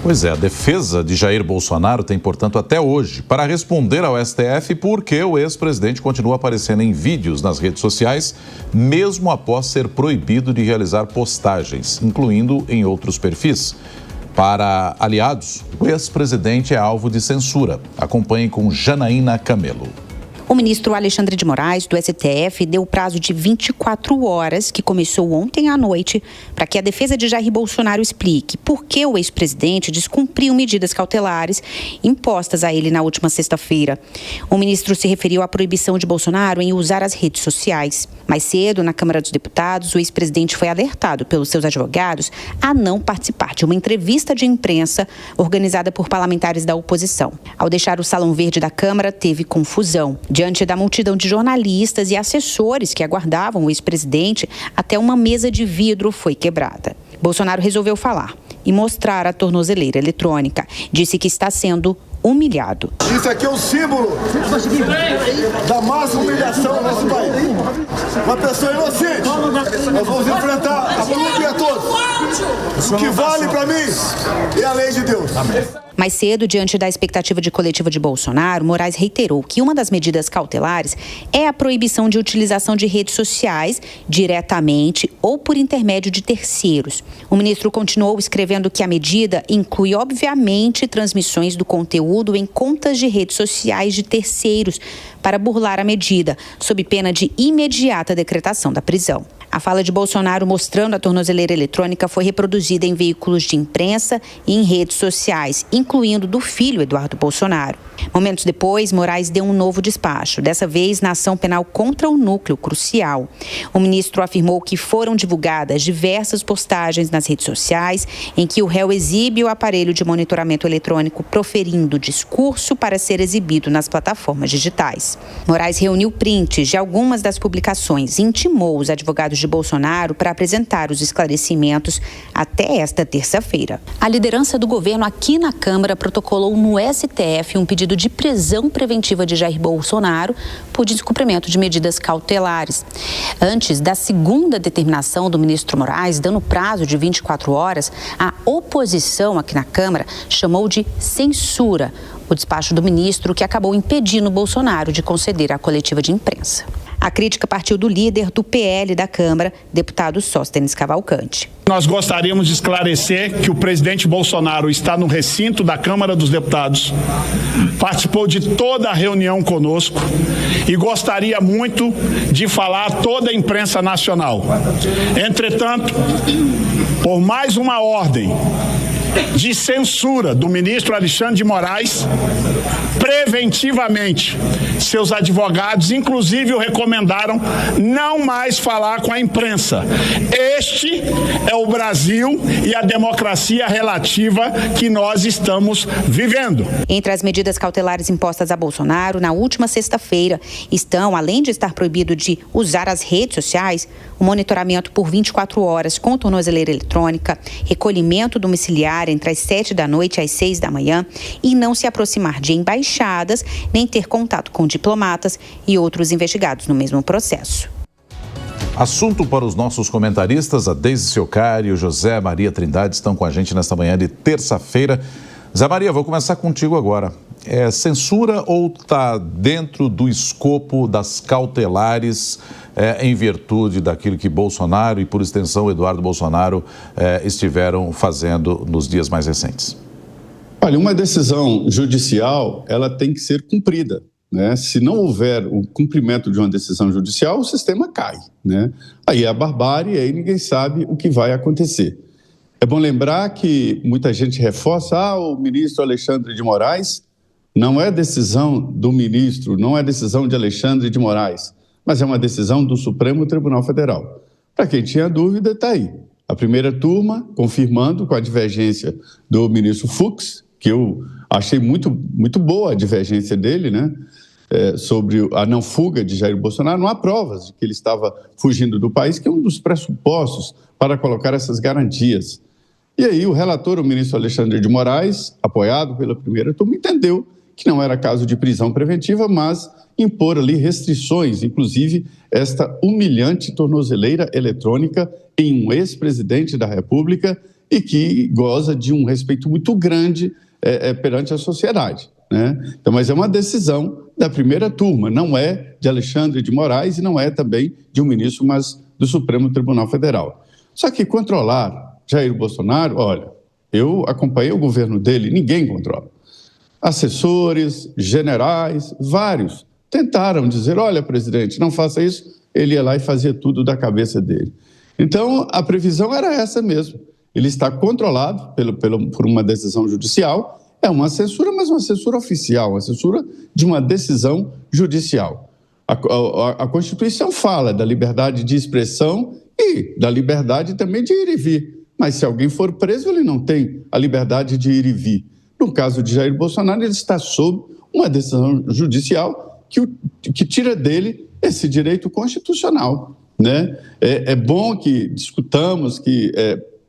Pois é, a defesa de Jair Bolsonaro tem, portanto, até hoje para responder ao STF porque o ex-presidente continua aparecendo em vídeos nas redes sociais, mesmo após ser proibido de realizar postagens, incluindo em outros perfis. Para aliados, o ex-presidente é alvo de censura. Acompanhe com Janaína Camelo. O ministro Alexandre de Moraes, do STF, deu o prazo de 24 horas, que começou ontem à noite, para que a defesa de Jair Bolsonaro explique por que o ex-presidente descumpriu medidas cautelares impostas a ele na última sexta-feira. O ministro se referiu à proibição de Bolsonaro em usar as redes sociais. Mais cedo, na Câmara dos Deputados, o ex-presidente foi alertado pelos seus advogados a não participar de uma entrevista de imprensa organizada por parlamentares da oposição. Ao deixar o Salão Verde da Câmara, teve confusão. Diante da multidão de jornalistas e assessores que aguardavam o ex-presidente, até uma mesa de vidro foi quebrada. Bolsonaro resolveu falar e mostrar a tornozeleira eletrônica. Disse que está sendo humilhado. Isso aqui é um símbolo da máxima humilhação no nosso país. Uma pessoa inocente. Nós vamos enfrentar a tudo e a todos. O que vale para mim é a lei de Deus. Mais cedo, diante da expectativa de coletiva de Bolsonaro, Moraes reiterou que uma das medidas cautelares é a proibição de utilização de redes sociais diretamente ou por intermédio de terceiros. O ministro continuou escrevendo que a medida inclui, obviamente, transmissões do conteúdo em contas de redes sociais de terceiros para burlar a medida, sob pena de imediata decretação da prisão. A fala de Bolsonaro mostrando a tornozeleira eletrônica foi reproduzida em veículos de imprensa e em redes sociais, incluindo do filho Eduardo Bolsonaro. Momentos depois, Moraes deu um novo despacho, dessa vez na ação penal contra o núcleo crucial. O ministro afirmou que foram divulgadas diversas postagens nas redes sociais em que o réu exibe o aparelho de monitoramento eletrônico proferindo discurso para ser exibido nas plataformas digitais. Moraes reuniu prints de algumas das publicações e intimou os advogados de Bolsonaro para apresentar os esclarecimentos até esta terça-feira. A liderança do governo aqui na Câmara protocolou no STF um pedido de prisão preventiva de Jair Bolsonaro por descumprimento de medidas cautelares. Antes da segunda determinação do ministro Moraes, dando prazo de 24 horas, a oposição aqui na Câmara chamou de censura o despacho do ministro, que acabou impedindo Bolsonaro de conceder a coletiva de imprensa. A crítica partiu do líder do PL da Câmara, deputado Sóstenes Cavalcante. Nós gostaríamos de esclarecer que o presidente Bolsonaro está no recinto da Câmara dos Deputados, participou de toda a reunião conosco e gostaria muito de falar a toda a imprensa nacional. Entretanto, por mais uma ordem de censura do ministro Alexandre de Moraes, preventivamente, seus advogados, inclusive, o recomendaram não mais falar com a imprensa. Este é o Brasil e a democracia relativa que nós estamos vivendo. Entre as medidas cautelares impostas a Bolsonaro, na última sexta-feira, estão, além de estar proibido de usar as redes sociais, o monitoramento por 24 horas com tornozeleira eletrônica, recolhimento domiciliar entre as 7 da noite às 6 da manhã e não se aproximar de embaixadas, nem ter contato com diplomatas e outros investigados no mesmo processo. Assunto para os nossos comentaristas, a Deise Ciocari e o José Maria Trindade estão com a gente nesta manhã de terça-feira. Zé Maria, vou começar contigo agora. É censura ou está dentro do escopo das cautelares em virtude daquilo que Bolsonaro e, por extensão, Eduardo Bolsonaro estiveram fazendo nos dias mais recentes? Olha, uma decisão judicial, ela tem que ser cumprida, né? Se não houver o cumprimento de uma decisão judicial, o sistema cai, né? Aí é a barbárie, aí ninguém sabe o que vai acontecer. É bom lembrar que muita gente reforça, o ministro Alexandre de Moraes não é decisão do ministro, não é decisão de Alexandre de Moraes, mas é uma decisão do Supremo Tribunal Federal. Para quem tinha dúvida, está aí. A primeira turma, confirmando com a divergência do ministro Fux, que eu achei muito boa a divergência dele, né? Sobre a não fuga de Jair Bolsonaro. Não há provas de que ele estava fugindo do país, que é um dos pressupostos para colocar essas garantias. E aí o relator, o ministro Alexandre de Moraes, apoiado pela primeira turma, entendeu que não era caso de prisão preventiva, mas impor ali restrições, inclusive esta humilhante tornozeleira eletrônica em um ex-presidente da República e que goza de um respeito muito grande perante a sociedade, né? Então, mas é uma decisão da primeira turma, não é de Alexandre de Moraes e não é também de um ministro, mas do Supremo Tribunal Federal. Só que controlar Jair Bolsonaro, olha, eu acompanhei o governo dele, ninguém controla. Assessores, generais, vários, tentaram dizer, olha, presidente, não faça isso. Ele ia lá e fazia tudo da cabeça dele. Então, a previsão era essa mesmo. Ele está controlado por uma decisão judicial. É uma censura, mas uma censura oficial, uma censura de uma decisão judicial. A Constituição fala da liberdade de expressão e da liberdade também de ir e vir. Mas se alguém for preso, ele não tem a liberdade de ir e vir. No caso de Jair Bolsonaro, ele está sob uma decisão judicial que tira dele esse direito constitucional, né? É bom que discutamos, que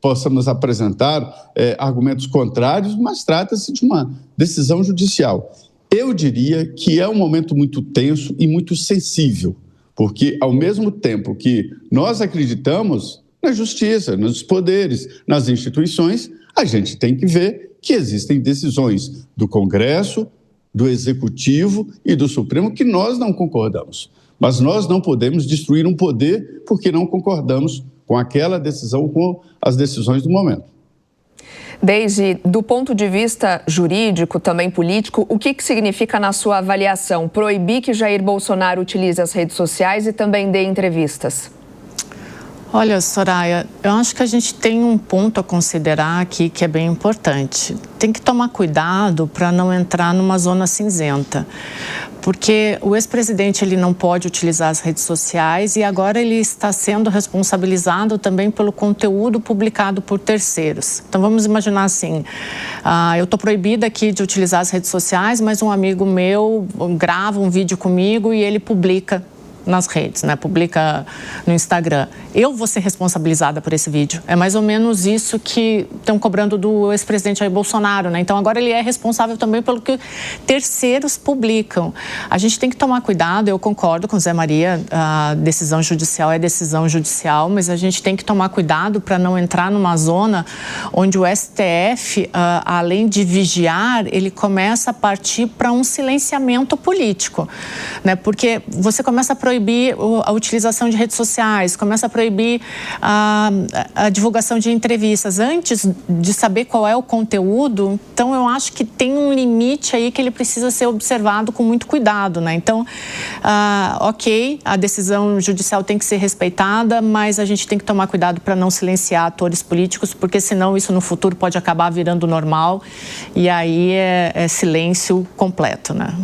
possamos apresentar argumentos contrários, mas trata-se de uma decisão judicial. Eu diria que é um momento muito tenso e muito sensível, porque ao mesmo tempo que nós acreditamos na justiça, nos poderes, nas instituições, a gente tem que ver que existem decisões do Congresso, do Executivo e do Supremo que nós não concordamos. Mas nós não podemos destruir um poder porque não concordamos com aquela decisão, com as decisões do momento. Desde do ponto de vista jurídico, também político, o que significa na sua avaliação proibir que Jair Bolsonaro utilize as redes sociais e também dê entrevistas? Olha, Soraya, eu acho que a gente tem um ponto a considerar aqui que é bem importante. Tem que tomar cuidado para não entrar numa zona cinzenta, porque o ex-presidente ele não pode utilizar as redes sociais e agora ele está sendo responsabilizado também pelo conteúdo publicado por terceiros. Então vamos imaginar assim, eu estou proibida aqui de utilizar as redes sociais, mas um amigo meu grava um vídeo comigo e ele publica nas redes, né? Publica no Instagram. Eu vou ser responsabilizada por esse vídeo. É mais ou menos isso que estão cobrando do ex-presidente Jair Bolsonaro, né? Então agora ele é responsável também pelo que terceiros publicam. A gente tem que tomar cuidado, eu concordo com o Zé Maria, a decisão judicial é decisão judicial, mas a gente tem que tomar cuidado para não entrar numa zona onde o STF, além de vigiar, ele começa a partir para um silenciamento político, né? Porque você começa a proibir a utilização de redes sociais, começa a proibir a divulgação de entrevistas antes de saber qual é o conteúdo. Então eu acho que tem um limite aí que ele precisa ser observado com muito cuidado, né? Então, ok, a decisão judicial tem que ser respeitada, mas a gente tem que tomar cuidado para não silenciar atores políticos, porque senão isso no futuro pode acabar virando normal e aí é silêncio completo, né?